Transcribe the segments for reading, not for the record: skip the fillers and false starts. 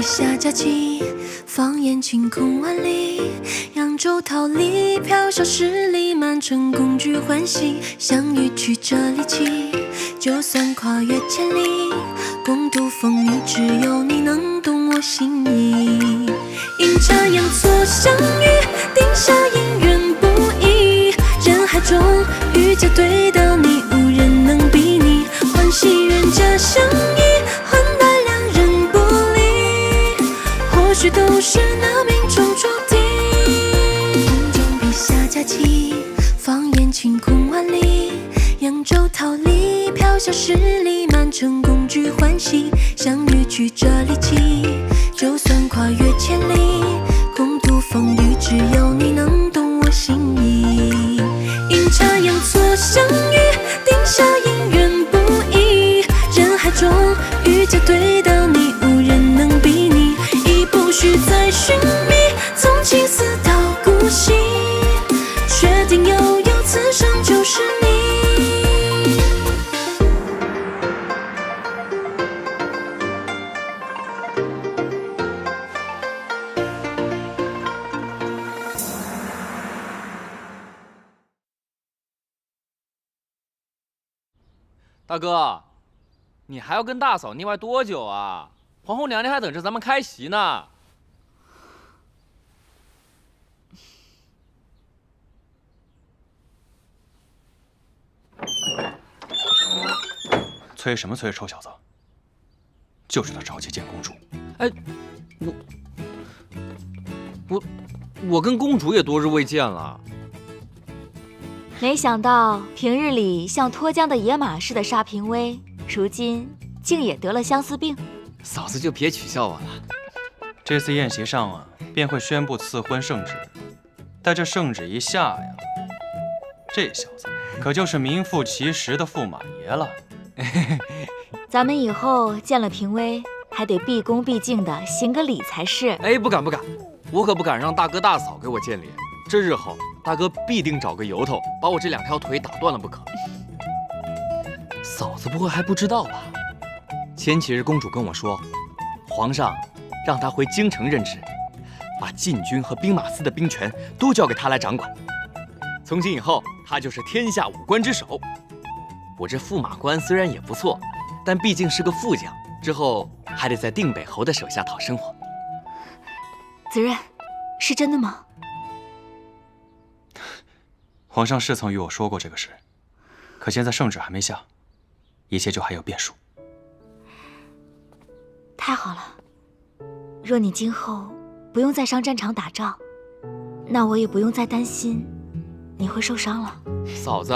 下佳期，放眼晴空万里。扬州桃李，飘小十里，满城共聚欢喜。相遇曲折离奇，就算跨越千里，共度风雨，只有你能懂我心意。阴差阳错相遇，定下姻缘不移。人海中遇见对的你，无人能比拟。欢喜人家相依，换来两人不离。或许都是那命中注定。风中笔下佳期，放眼晴空万里。扬州桃李，飘小十里，满城共聚欢喜。相遇曲折离奇，就算跨越千里，共度风雨，只有你能懂我心意。阴差阳错相遇，定下姻缘不移。人海中遇见对的你，无人能比拟。已不需再寻觅，从青丝到古稀，确定悠悠此生就是你。大哥，你还要跟大嫂腻歪多久啊？皇后娘娘还等着咱们开席呢。催什么催，臭小子！就知道着急见公主。哎，我跟公主也多日未见了。没想到平日里像脱缰的野马似的沙平威，如今竟也得了相思病。嫂子就别取笑我了。这次宴席上啊，便会宣布赐婚圣旨。待这圣旨一下呀，这小子可就是名副其实的驸马爷了。咱们以后见了平威，还得毕恭毕敬的行个礼才是。哎，不敢，我可不敢让大哥大嫂给我见脸。这日后，大哥必定找个由头，把我这两条腿打断了不可。嫂子不会还不知道吧？前几日公主跟我说，皇上让她回京城任职，把禁军和兵马司的兵权都交给她来掌管。从今以后，她就是天下武官之首。我这驸马官虽然也不错，但毕竟是个副将，之后还得在定北侯的手下讨生活。子任，是真的吗？皇上是曾与我说过这个事，可现在圣旨还没下，一切就还有变数。太好了，若你今后不用再上战场打仗，那我也不用再担心你会受伤了。嫂子，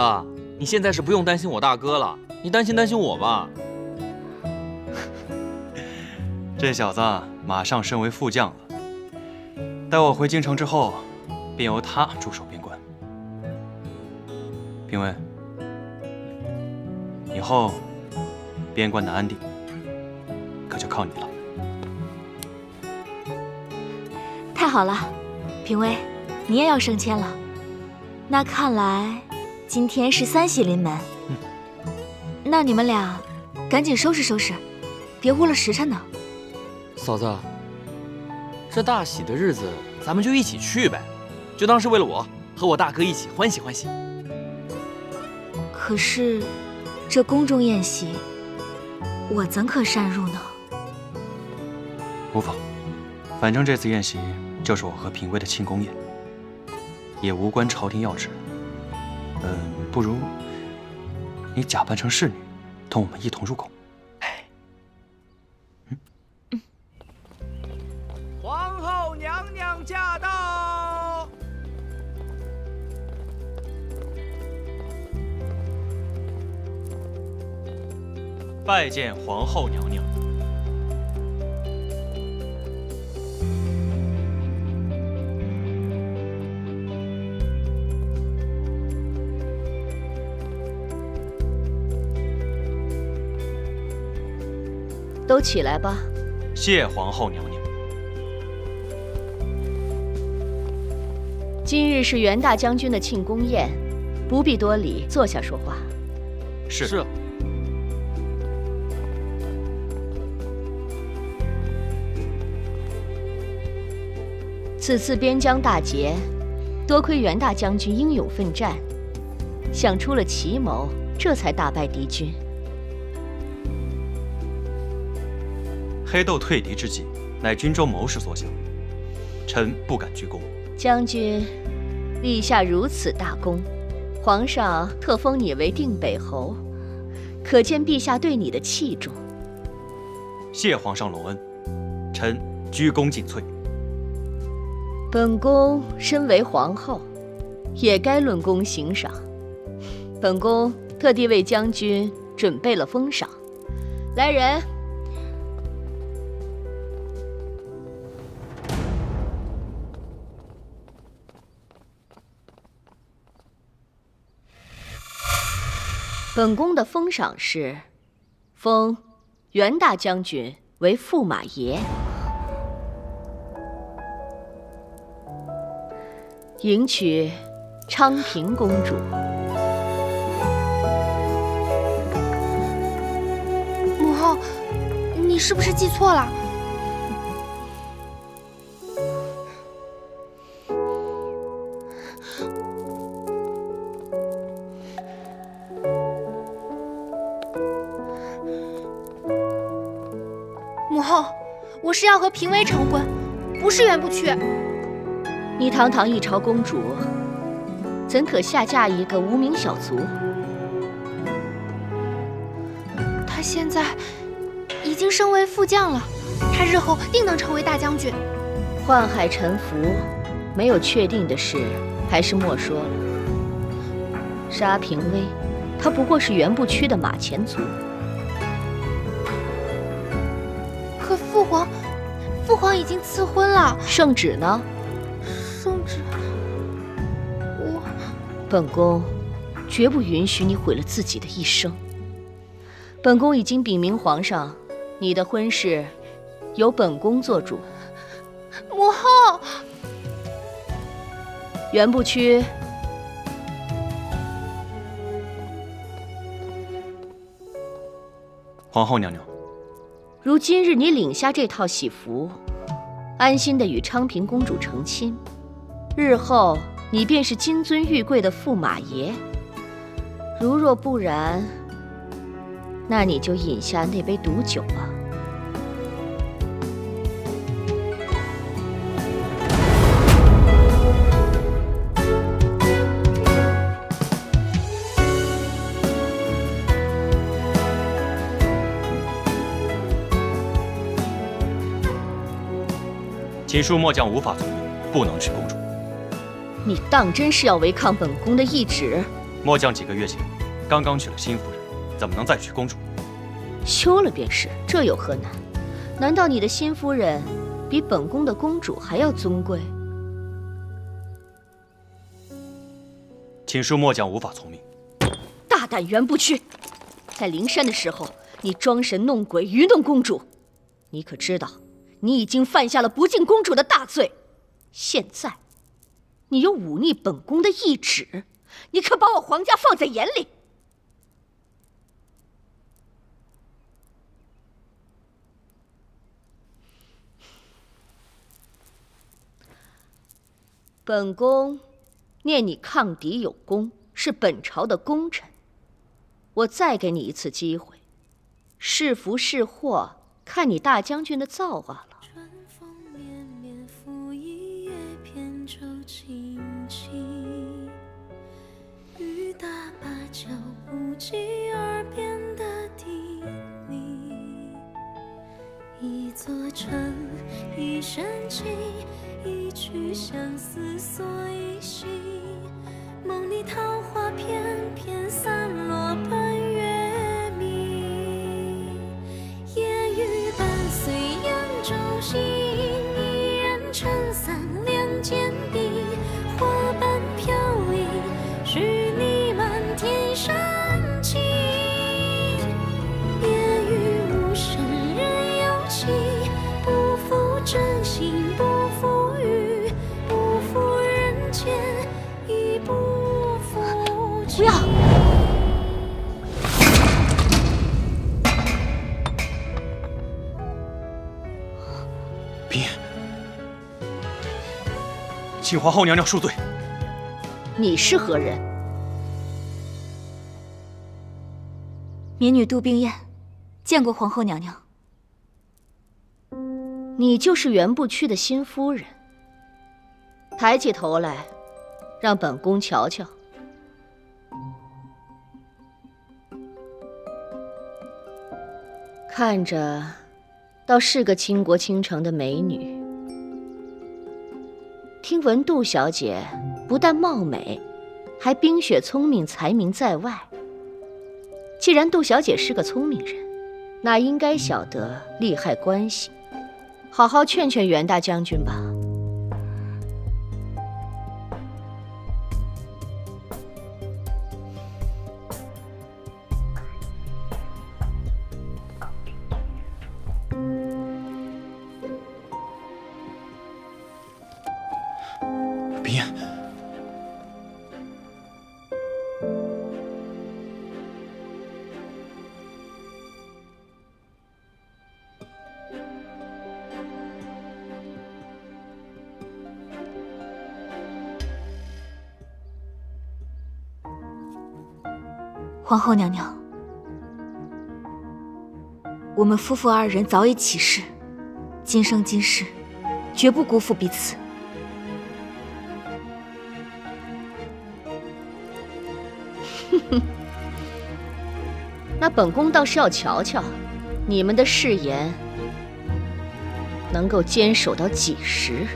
你现在是不用担心我大哥了，你担心我吧。这小子马上升为副将了，待我回京城之后，便由他驻守边关。评委，以后边关的安定，可就靠你了。太好了，评委，你也要升迁了。那看来今天是三喜临门。那你们俩赶紧收拾收拾，别误了时辰呢。嫂子，这大喜的日子咱们就一起去呗，就当是为了我和我大哥一起欢喜欢喜。可是这宫中宴席，我怎可擅入呢？无妨，反正这次宴席就是我和嫔妃的庆功宴，也无关朝廷要职。不如你假扮成侍女，同我们一同入宫。皇后娘娘驾到！拜见皇后娘娘。都起来吧。谢皇后娘娘。今日是袁大将军的庆功宴，不必多礼，坐下说话。是。此次边疆大捷，多亏袁大将军英勇奋战，想出了奇谋，这才大败敌军。黑豆退敌之计，乃军中谋士所想，臣不敢居功。将军立下如此大功，皇上特封你为定北侯，可见陛下对你的器重。谢皇上隆恩，臣鞠躬尽瘁。本宫身为皇后，也该论功行赏。本宫特地为将军准备了封赏，来人！本宫的封赏是封袁大将军为驸马爷，迎娶昌平公主。母后，你是不是记错了？母后，我是要和嫔妃成婚，不是袁不屈。你堂堂一朝公主，怎可下嫁一个无名小卒？他现在已经升为副将了，他日后定能成为大将军。宦海沉浮，没有确定的事，还是莫说了。沙平微，他不过是袁不屈的马前卒。可父皇已经赐婚了。圣旨呢？圣旨，本宫绝不允许你毁了自己的一生。本宫已经禀明皇上，你的婚事由本宫做主。母后，袁不屈，皇后娘娘，如今日你领下这套喜服，安心的与昌平公主成亲，日后你便是金尊玉贵的驸马爷。如若不然，那你就饮下那杯毒酒吧。秦叔末将无法从命，不能娶公主。你当真是要违抗本宫的懿旨？末将几个月前刚刚娶了新夫人，怎么能再娶公主？休了便是，这有何难？难道你的新夫人比本宫的公主还要尊贵？秦叔末将无法从命。大胆袁不屈！在灵山的时候，你装神弄鬼，愚弄公主，你可知道？你已经犯下了不敬公主的大罪，现在，你又忤逆本宫的懿旨，你可把我皇家放在眼里？本宫念你抗敌有功，是本朝的功臣，我再给你一次机会，是福是祸，看你大将军的造化了。春风绵绵拂一叶扁舟轻轻，雨打芭蕉不及耳边的叮咛。一座城，一声情，一曲相思锁一心。梦里桃花片片散落奔月明。烟雨伴随扬州行，一人撑伞两肩并，花瓣飘零，许你满天深情。烟雨无声人有情，不负真心不负语，不负人间请皇后娘娘恕罪。你是何人？民女杜冰燕，见过皇后娘娘。你就是原部区的新夫人。抬起头来，让本宫瞧瞧。看着，倒是个倾国倾城的美女。听闻杜小姐不但貌美，还冰雪聪明，才名在外。既然杜小姐是个聪明人，那应该晓得利害关系，好好劝劝袁大将军吧。冰燕，皇后娘娘，我们夫妇二人早已起誓，今生今世，绝不辜负彼此。那本宫倒是要瞧瞧，你们的誓言能够坚守到几时？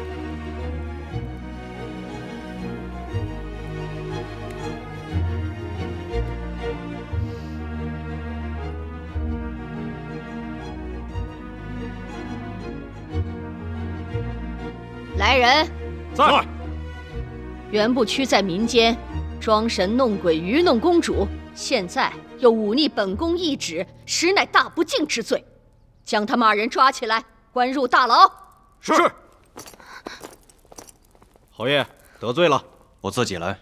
来人，在。原部区在民间装神弄鬼，愚弄公主，现在又忤逆本宫懿旨，实乃大不敬之罪，将他们二人抓起来，关入大牢。是。侯爷得罪了，我自己来。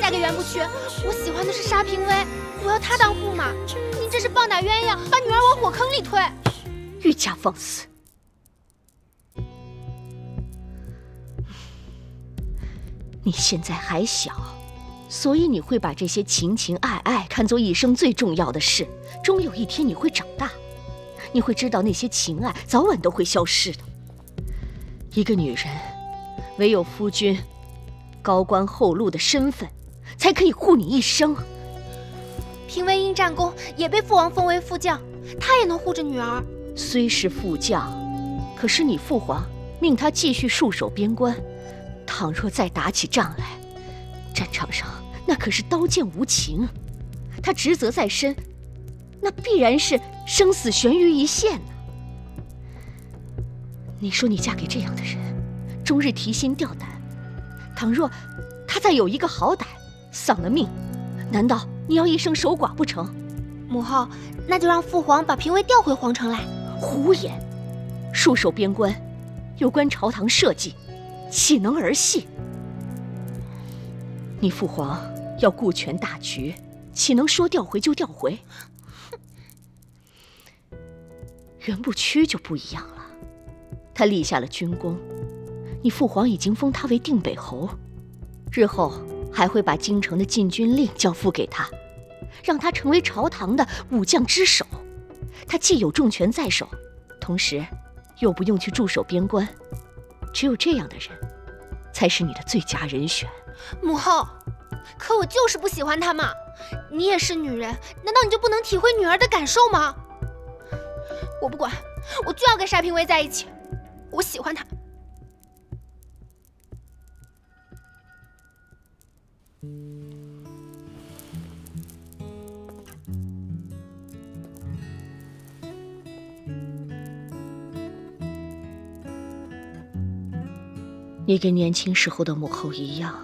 嫁给袁不屈，我喜欢的是沙平威，我要他当驸马。你这是棒打鸳鸯，把女儿往火坑里推。愈加放肆！你现在还小，所以你会把这些情情爱爱看作一生最重要的事。终有一天你会长大，你会知道那些情爱早晚都会消失的。一个女人，唯有夫君高官厚禄的身份，才可以护你一生。平威因战功也被父王封为副将，他也能护着女儿。虽是副将，可是你父皇命他继续戍守边关。倘若再打起仗来，战场上那可是刀剑无情，他职责在身，那必然是生死悬于一线呢。你说你嫁给这样的人，终日提心吊胆，倘若他再有一个好歹，丧了命，难道你要一生守寡不成？母后，那就让父皇把平威调回皇城来。胡言！戍守边关，有关朝堂社稷，岂能儿戏？你父皇要顾全大局，岂能说调回就调回？袁不屈就不一样了，他立下了军功，你父皇已经封他为定北侯，日后还会把京城的禁军令交付给他，让他成为朝堂的武将之首。他既有重权在手，同时又不用去驻守边关，只有这样的人才是你的最佳人选。母后，可我就是不喜欢他嘛。你也是女人，难道你就不能体会女儿的感受吗？我不管，我就要跟沙平威在一起，我喜欢他。你跟年轻时候的母后一样，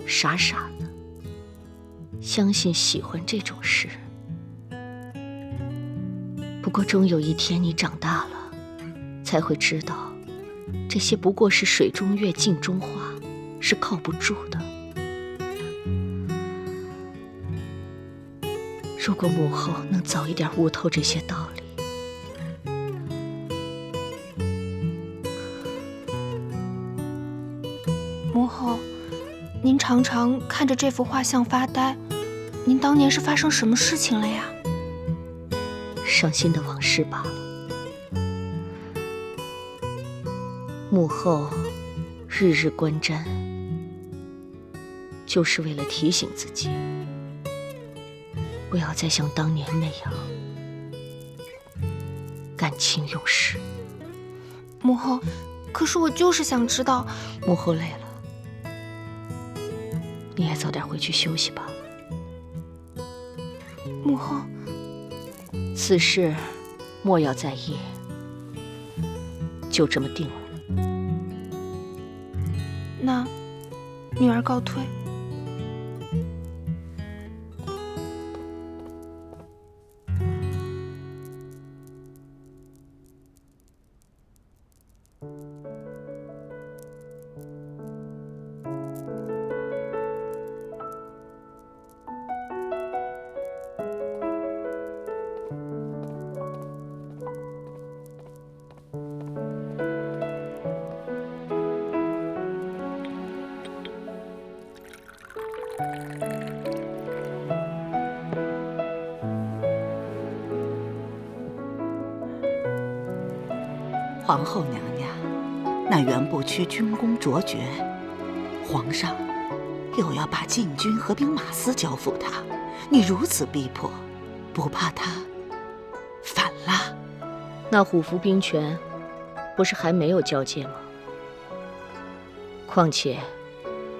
傻傻的相信喜欢这种事。不过终有一天你长大了，才会知道，这些不过是水中月、镜中花，是靠不住的。如果母后能早一点悟透这些道理，母后，您常常看着这幅画像发呆，您当年是发生什么事情了呀？伤心的往事罢了。母后日日观瞻，就是为了提醒自己，不要再像当年那样感情用事。母后，可是我就是想知道。母后累了，你也早点回去休息吧。母后，此事莫要在意，就这么定了。那女儿告退。皇后娘娘，那原部区军功卓绝，皇上又要把禁军和兵马司交付他，你如此逼迫，不怕他反了？那虎符兵权不是还没有交接吗？况且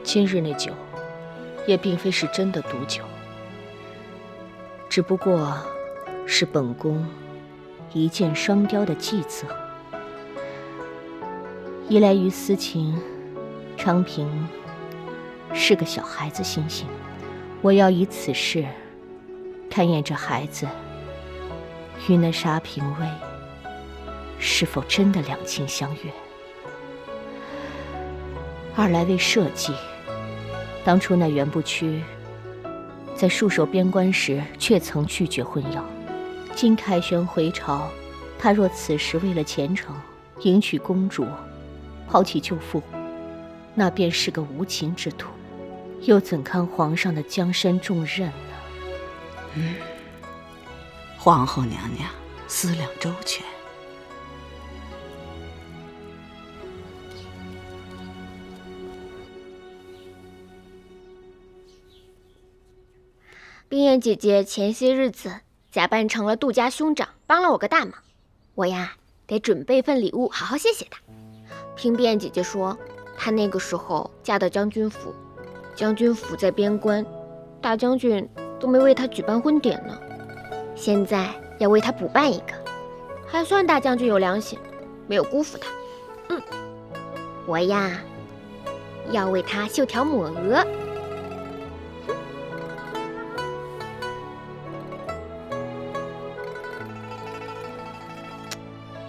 今日那酒也并非是真的毒酒，只不过是本宫一箭双雕的计策。一来于私情，昌平是个小孩子心性，我要以此事勘验这孩子与那沙平威是否真的两情相悦。二来为社稷，当初那原部区在戍守边关时却曾拒绝婚药，今凯旋回朝，他若此时为了前程迎娶公主，抛弃舅父，那便是个无情之徒，又怎堪皇上的江山重任呢？皇后娘娘思量周全。冰燕姐姐前些日子假扮成了杜家兄长，帮了我个大忙，我呀得准备份礼物好好谢谢她。听冰燕姐姐说，她那个时候嫁到将军府，将军府在边关，大将军都没为她举办婚典呢，现在要为她补办一个，还算大将军有良心，没有辜负她。我呀要为她绣条抹额。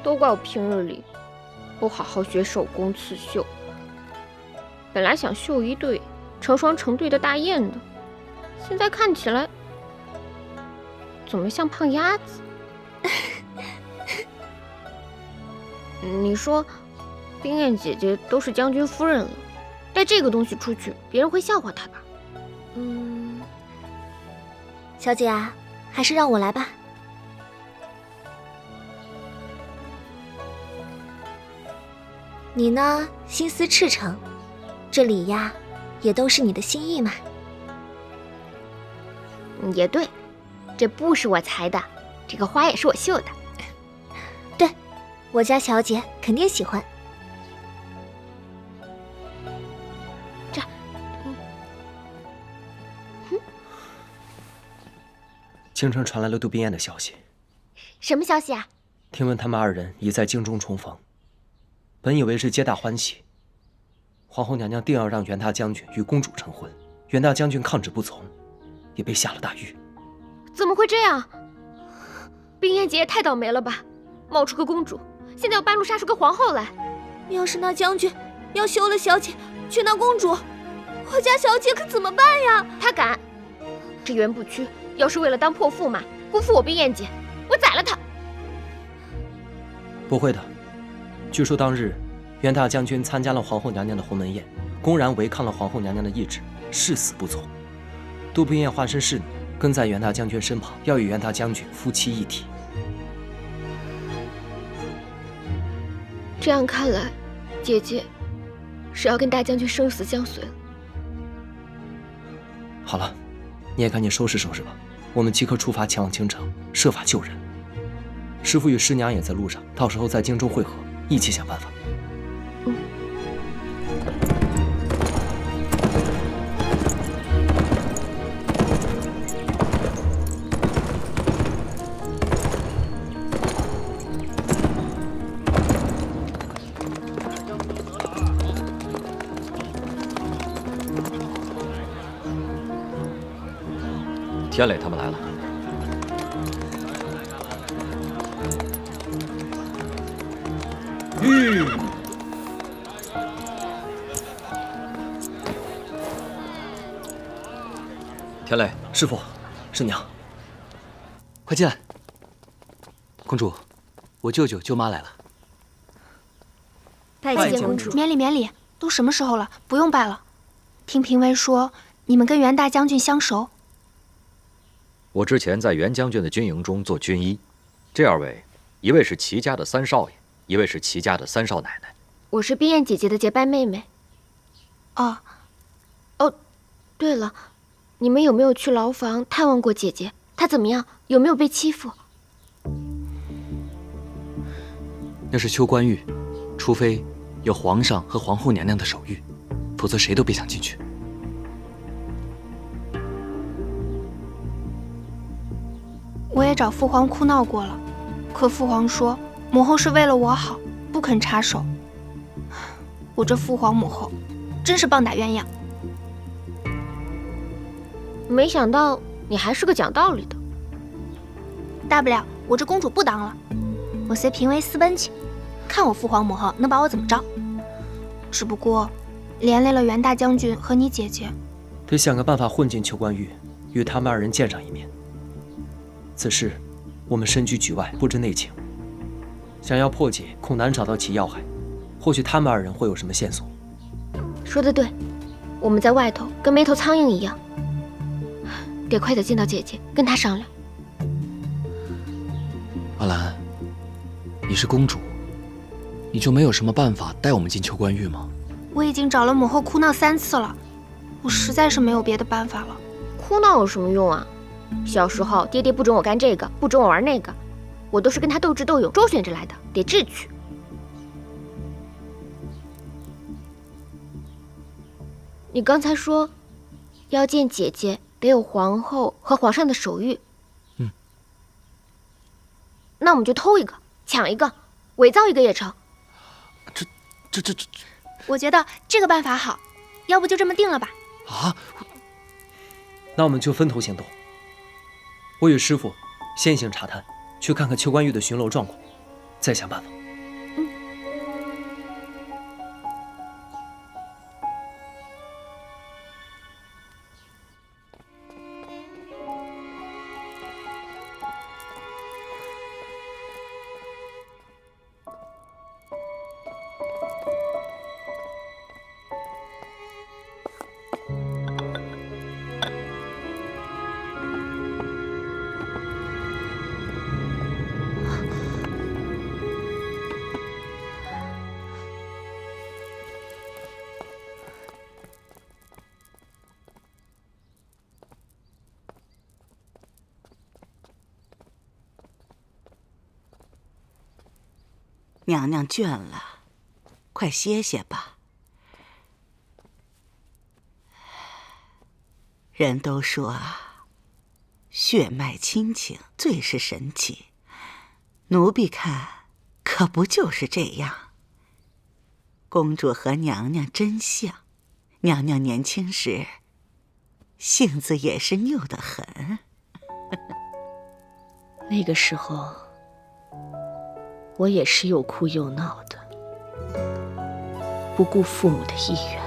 都怪我平日里不好好学手工刺绣，本来想绣一对成双成对的大雁的，现在看起来怎么像胖鸭子？你说，冰燕姐姐都是将军夫人了，带这个东西出去，别人会笑话她吧？小姐啊，还是让我来吧。你呢，心思赤诚，这里呀也都是你的心意嘛。也对，这布是我裁的，这个花也是我绣的。对，我家小姐肯定喜欢。这，京城传来了杜宾彦的消息。什么消息啊？听闻他们二人已在京中重逢，本以为是皆大欢喜。皇后娘娘定要让袁大将军与公主成婚，袁大将军抗旨不从，也被下了大狱。怎么会这样？冰燕姐也太倒霉了吧！冒出个公主，现在要半路杀出个皇后来。要是那将军要休了小姐，娶那公主，我家小姐可怎么办呀？他敢！这袁不屈要是为了当破驸马，辜负我冰燕姐，我宰了他！不会的，据说当日袁大将军参加了皇后娘娘的鸿门宴，公然违抗了皇后娘娘的意志，誓死不从。杜宾彦化身侍女，跟在袁大将军身旁，要与袁大将军夫妻一体。这样看来，姐姐是要跟大将军生死相随了。好了，你也赶紧收拾收拾吧，我们即刻出发前往京城，设法救人。师父与师娘也在路上，到时候在京中会合，一起想办法。天磊他们来了。天磊，师父，师娘，快进来。公主，我舅舅舅妈来了。拜见公主。免礼免礼，都什么时候了，不用拜了。听评委说，你们跟袁大将军相熟。我之前在袁将军的军营中做军医，这二位，一位是齐家的三少爷，一位是齐家的三少奶奶。我是冰燕姐姐的结拜妹妹。哦，对了，你们有没有去牢房探望过姐姐？她怎么样？有没有被欺负？那是秋官狱，除非有皇上和皇后娘娘的手谕，否则谁都别想进去。我也找父皇哭闹过了，可父皇说母后是为了我好，不肯插手。我这父皇母后，真是棒打鸳鸯。没想到你还是个讲道理的。大不了我这公主不当了，我随嫔妃私奔去，看我父皇母后能把我怎么着。只不过连累了袁大将军和你姐姐，得想个办法混进秋官狱，与他们二人见上一面。此事我们身居局外，不知内情，想要破解，恐难找到其要害。或许他们二人会有什么线索。说得对，我们在外头跟没头苍蝇一样，得快点见到姐姐，跟她商量。阿兰，你是公主，你就没有什么办法带我们进秋官狱吗？我已经找了母后哭闹3次了，我实在是没有别的办法了。哭闹有什么用啊？小时候爹爹不准我干这个，不准我玩那个，我都是跟他斗智斗勇周旋着来的，得智取。你刚才说要见姐姐得有皇后和皇上的手谕。那我们就偷一个，抢一个，伪造一个也成。这我觉得这个办法好，要不就这么定了吧？啊！那我们就分头行动。我与师父先行查探，去看看秋官狱的巡逻状况，再想办法。娘娘倦了，快歇歇吧。人都说啊，血脉亲情最是神奇，奴婢看可不就是这样。公主和娘娘真像，娘娘年轻时性子也是拗得很。那个时候，我也是又哭又闹的，不顾父母的意愿。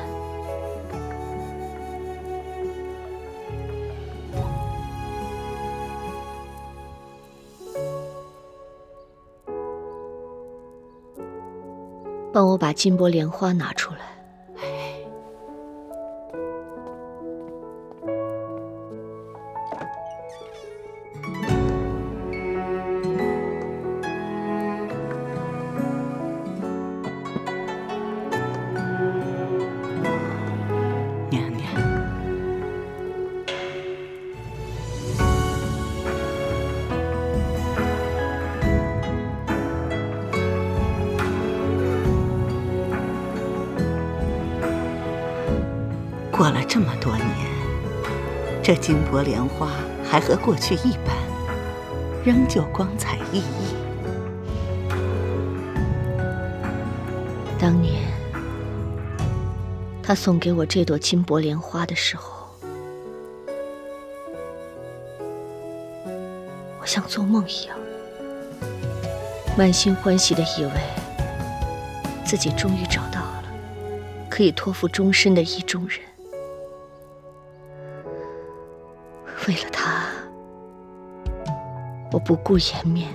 帮我把金箔莲花拿出来。娘娘，过了这么多年，这金箔莲花还和过去一般，仍旧光彩熠熠。当年他送给我这朵金箔莲花的时候，我像做梦一样，满心欢喜地以为自己终于找到了可以托付终身的意中人。为了他，我不顾颜面，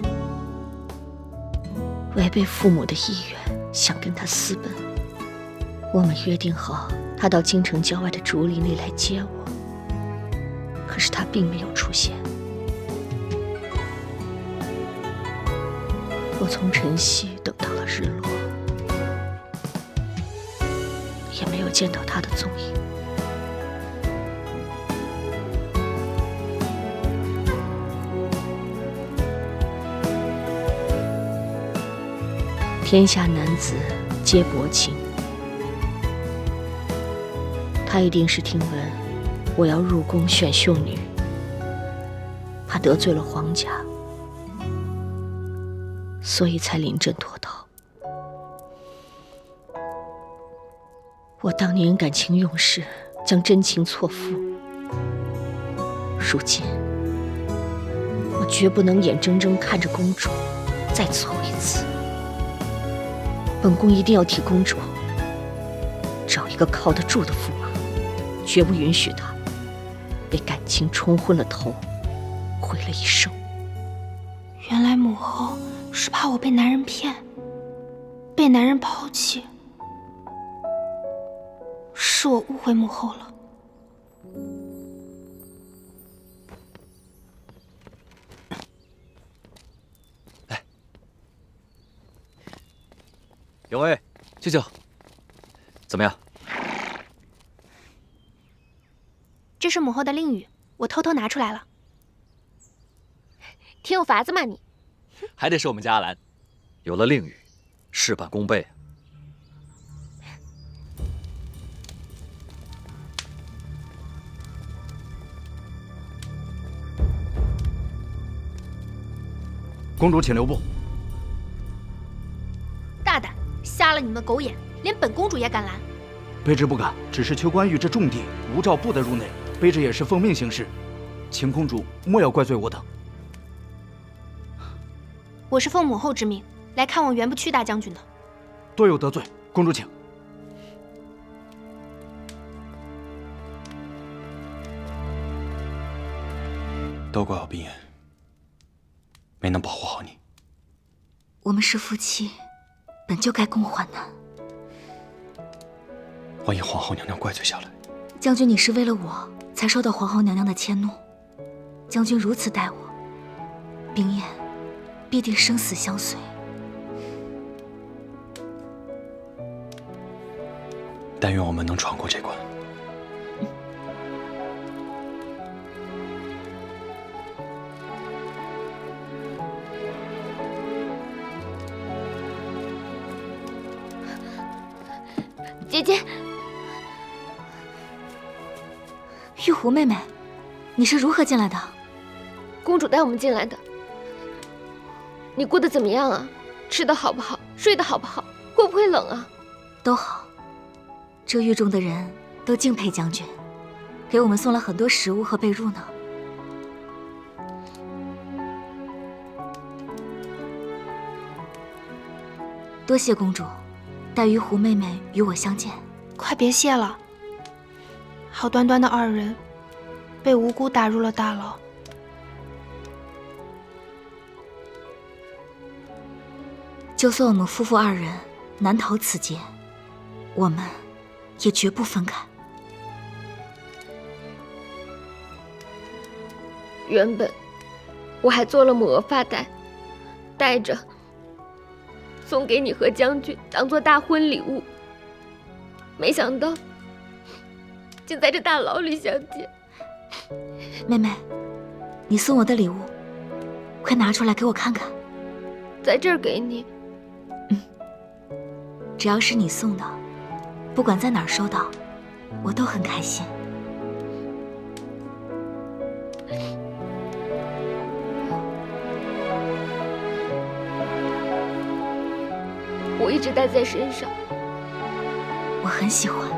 违背父母的意愿，想跟他私奔。我们约定好，他到京城郊外的竹林里来接我，可是他并没有出现。我从晨曦等到了日落，也没有见到他的踪影。天下男子皆薄情，他一定是听闻我要入宫选秀女，怕得罪了皇家，所以才临阵脱逃。我当年感情用事，将真情错付，如今我绝不能眼睁睁看着公主再错一次。本宫一定要替公主找一个靠得住的驸马，绝不允许她被感情冲昏了头，毁了一生。原来母后是怕我被男人骗，被男人抛弃，是我误会母后了。有位，舅舅，怎么样？这是母后的令语，我偷偷拿出来了。挺有法子嘛你。还得是我们家阿兰。有了令语，事半功倍。公主，请留步。大胆，瞎了你们的狗眼，连本公主也敢拦？卑职不敢，只是邱关羽这重地，无诏不得入内，卑职也是奉命行事，请公主莫要怪罪我等。我是奉母后之命来看望袁不屈大将军的。多有得罪，公主请。都怪我闭眼，没能保护好你。我们是夫妻，本就该共患难。万一皇后娘娘怪罪下来，将军，你是为了我才受到皇后娘娘的迁怒。将军如此待我，冰燕必定生死相随。但愿我们能闯过这关。姐姐，玉壶妹妹，你是如何进来的？公主带我们进来的。你过得怎么样啊？吃得好不好？睡得好不好？会不会冷啊？都好。这狱中的人都敬佩将军，给我们送了很多食物和被褥呢。多谢公主，带玉壶妹妹与我相见。快别谢了，好端端的二人，被无辜打入了大牢。就算我们夫妇二人难逃此劫，我们也绝不分开。原本我还做了母鹅发带，带着送给你和将军当做大婚礼物，没想到竟在这大牢里相见。妹妹，你送我的礼物，快拿出来给我看看。在这儿给你。只要是你送的，不管在哪儿收到，我都很开心。我一直带在身上，我很喜欢。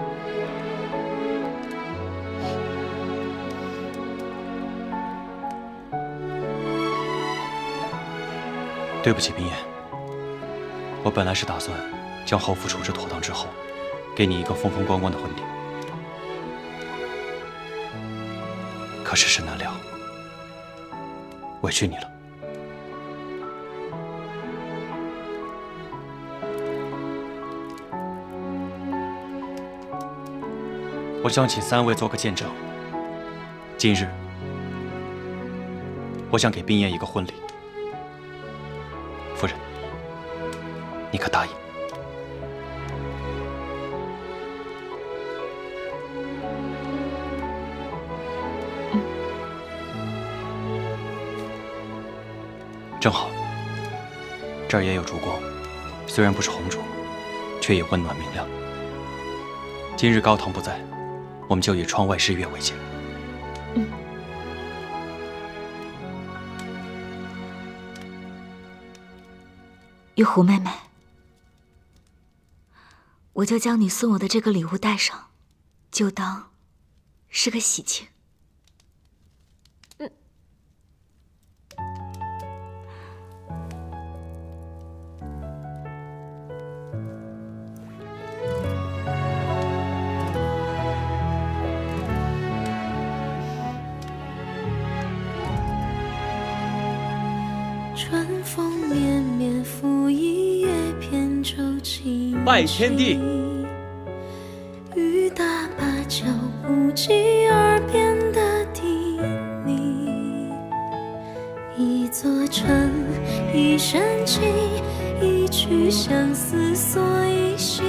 对不起，冰燕，我本来是打算将后父处置妥当之后，给你一个风风光光的婚礼。可世事难料，委屈你了。我想请3位做个见证。今日，我想给冰燕一个婚礼。夫人，你可答应？正好，这儿也有烛光，虽然不是红烛，却也温暖明亮。今日高堂不在，我们就以窗外日月为鉴。玉壶妹妹，我就将你送我的这个礼物带上，就当是个喜庆。春风绵绵拂一叶扁舟轻拜天地，雨打芭蕉不及耳边的叮咛。一座城，一生情，一曲相思锁一心。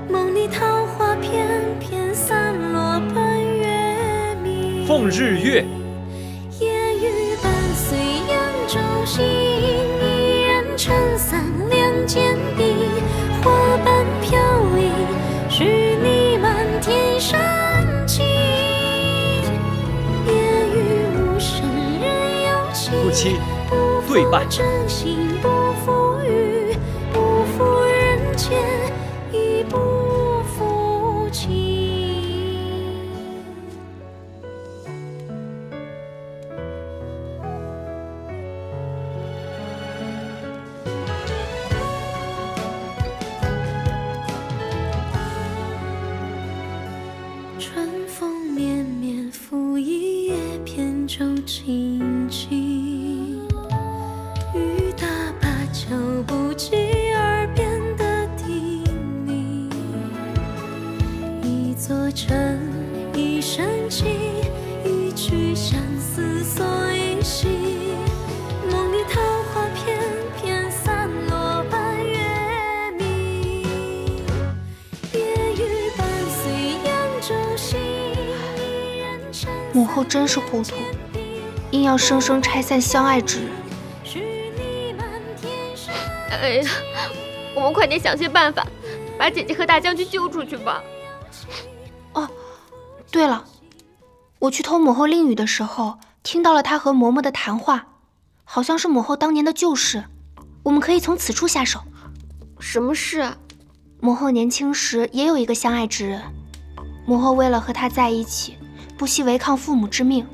梦里桃花片片散落奔月明。奉日月。舟行，一人撑伞，两肩并，花瓣飘零，许你满天深情。夜雨无声，人有情。夫妻对拜。真心不负雨，不负人间，亦不负情。春风绵绵拂一叶扁舟轻轻，雨打芭蕉不及耳边的叮咛。一座城，一生情，一曲相思锁一心。梦里桃花片片散落奔月明。夜雨伴随扬州行，一人撑伞。母后真是糊涂，硬要生生拆散相爱之人。哎呀，我们快点想些办法，把姐姐和大将军救出去吧。哦，对了，我去偷母后令语的时候，听到了她和嬷嬷的谈话，好像是母后当年的旧事，我们可以从此处下手。什么事啊？母后年轻时也有一个相爱之人，母后为了和他在一起，不惜违抗父母之命。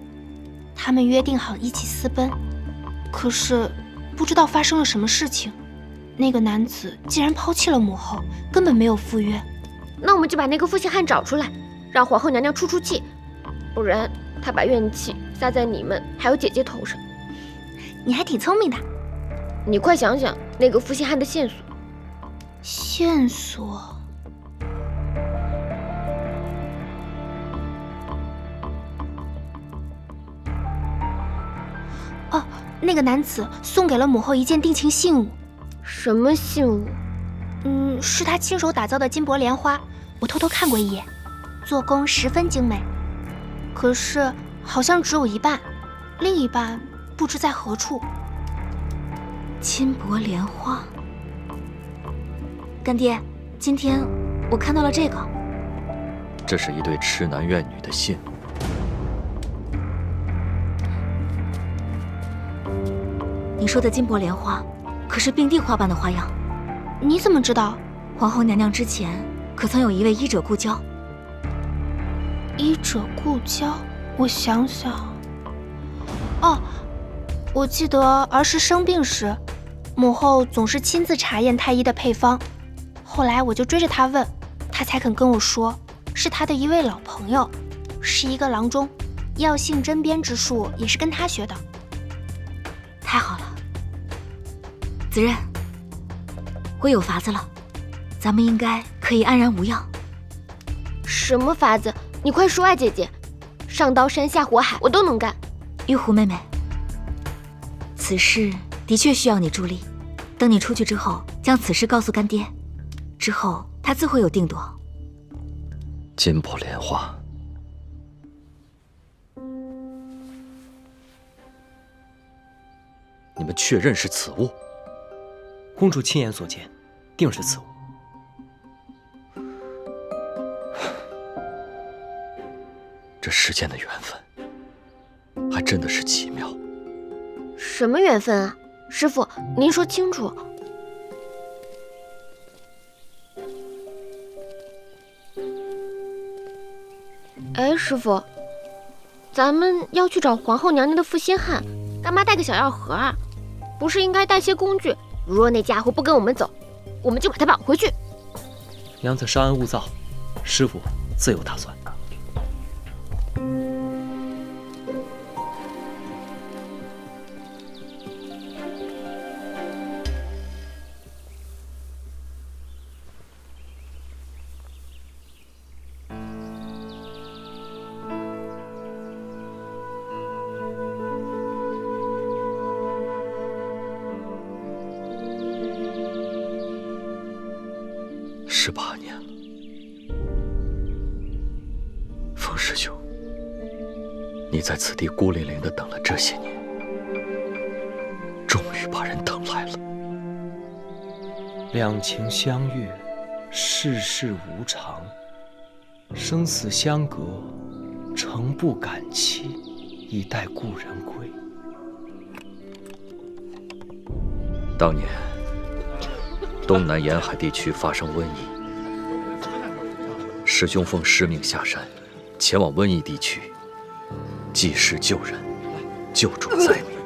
他们约定好一起私奔，可是不知道发生了什么事情，那个男子竟然抛弃了母后，根本没有赴约。那我们就把那个负心汉找出来，让皇后娘娘出出气，不然她把怨气撒在你们还有姐姐头上。你还挺聪明的。你快想想那个负心汉的线索。线索？哦，那个男子送给了母后一件定情信物。什么信物？是他亲手打造的金箔莲花，我偷偷看过一眼，做工十分精美。可是好像只有一半，另一半不知在何处。金箔莲花。干爹，今天我看到了这个。这是一对痴男怨女的信。你说的金箔莲花，可是并蒂花瓣的花样。你怎么知道？皇后娘娘之前可曾有一位医者故交？医者故交？我想想。哦，我记得儿时生病时，母后总是亲自查验太医的配方。后来我就追着她问，她才肯跟我说，是她的一位老朋友，是一个郎中，药性针砭之术也是跟他学的。太好了，子任，我有法子了，咱们应该可以安然无恙。什么法子？你快说啊，姐姐！上刀山下火海我都能干。玉壶妹妹，此事的确需要你助力。等你出去之后，将此事告诉干爹，之后他自会有定夺。金箔莲花，你们确认是此物？公主亲眼所见，定是此物。这世间的缘分，还真的是奇妙。什么缘分啊？师父，您说清楚。哎，师父，咱们要去找皇后娘娘的负心汉，干嘛带个小药盒啊？不是应该带些工具？如若那家伙不跟我们走，我们就把他绑回去。娘子稍安勿躁，师父自有打算。18年了，风师兄，你在此地孤零零的等了这些年，终于把人等来了。两情相悦，世事无常，生死相隔，诚不敢欺，以待故人归。当年东南沿海地区发生瘟疫，师兄奉师命下山，前往瘟疫地区，济世救人，救助灾民。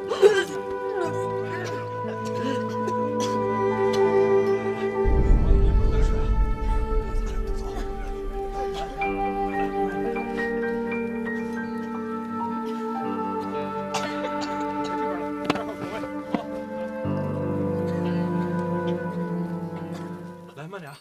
来，慢点。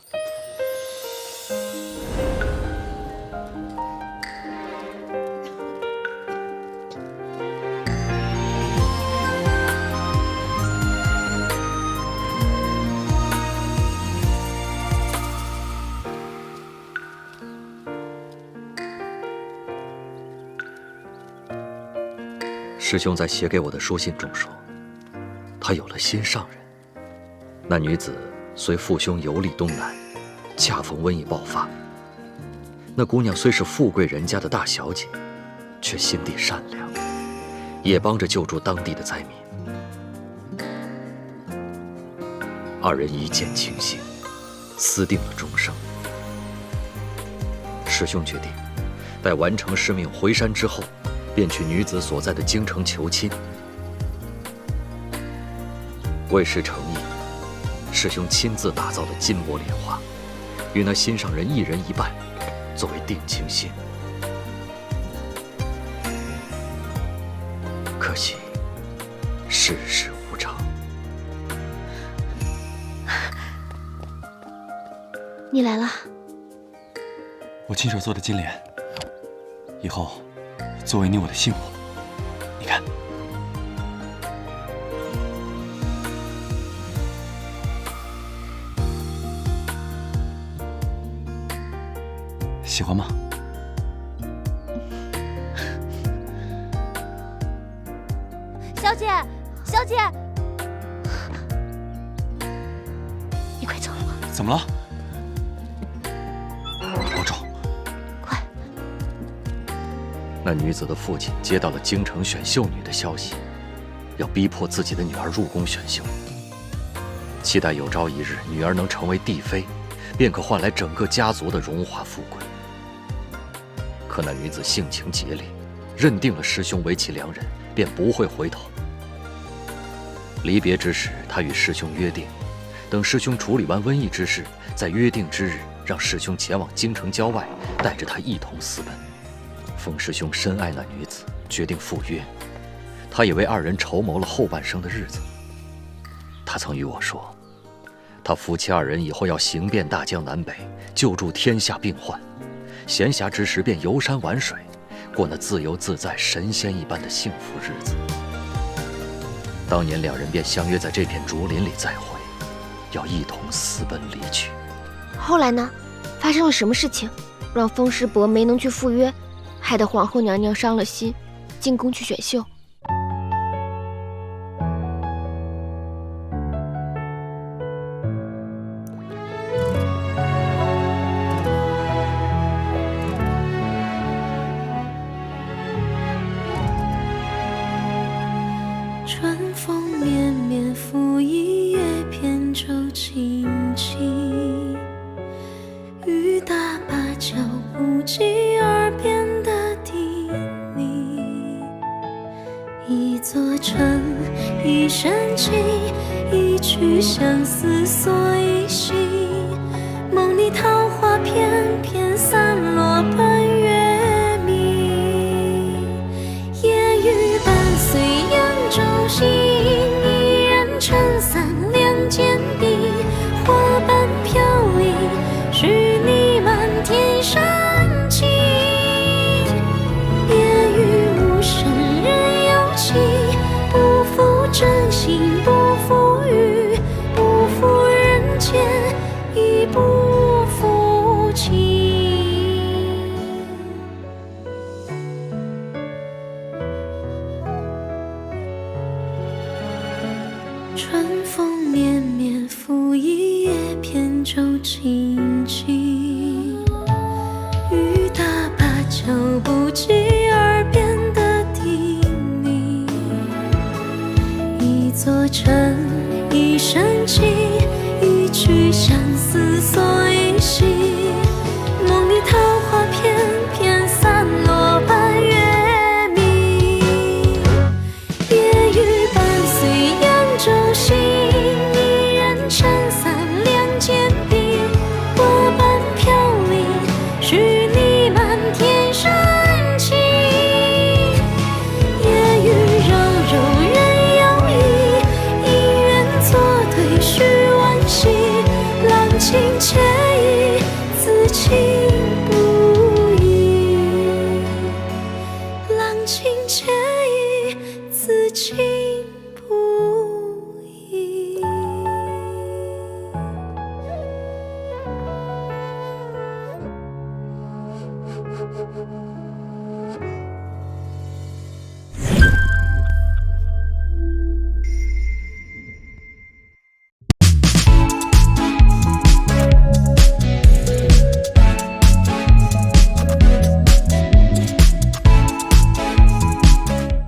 师兄在写给我的书信中说，他有了心上人。那女子随父兄游历东南，恰逢瘟疫爆发。那姑娘虽是富贵人家的大小姐，却心地善良，也帮着救助当地的灾民。二人一见倾心，私定了终生。师兄决定，待完成使命回山之后，便去女子所在的京城求亲。为师诚意，师兄亲自打造的金箔莲花，与那心上人一人一半，作为定情信。可惜，世事无常。你来了。我亲手做的金莲，以后作为你我的幸福。你看，喜欢吗？小姐，小姐，你快走！怎么了？保重。那女子的父亲接到了京城选秀女的消息，要逼迫自己的女儿入宫选秀，期待有朝一日女儿能成为帝妃，便可换来整个家族的荣华富贵。可那女子性情桀戾，认定了师兄为其良人，便不会回头。离别之时，她与师兄约定，等师兄处理完瘟疫之事，在约定之日让师兄前往京城郊外，带着她一同私奔。风师兄深爱那女子，决定赴约。他也为二人筹谋了后半生的日子。他曾与我说，他夫妻二人以后要行遍大江南北，救助天下病患，闲暇之时便游山玩水，过那自由自在、神仙一般的幸福日子。当年两人便相约在这片竹林里再会，要一同私奔离去。后来呢？发生了什么事情，让风师伯没能去赴约，害得皇后娘娘伤了心，进宫去选秀？春风绵绵拂一叶扁舟轻轻，雨打芭蕉不及耳边的低鸣。一座城，一身情，一曲相思锁一心。梦里桃花片片散落半月明，夜雨伴随扬州行，一人撑伞两肩并，花瓣飘零，是你满天深情。夜雨无声人有情，不负真心不负雨，不负人间亦不负情。春风绵绵拂一叶扁舟轻轻，雨打芭蕉不及耳边的低鸣。一座城，一身情，一曲相思锁一心。梦里桃花片片散落半月明，夜雨伴随扬州行，一人撑伞两肩并，花瓣飘零，是你满天深情。夜雨柔柔人有意，姻缘作对须惋惜。郎情妾意，此情不移。郎情妾意，此情不移。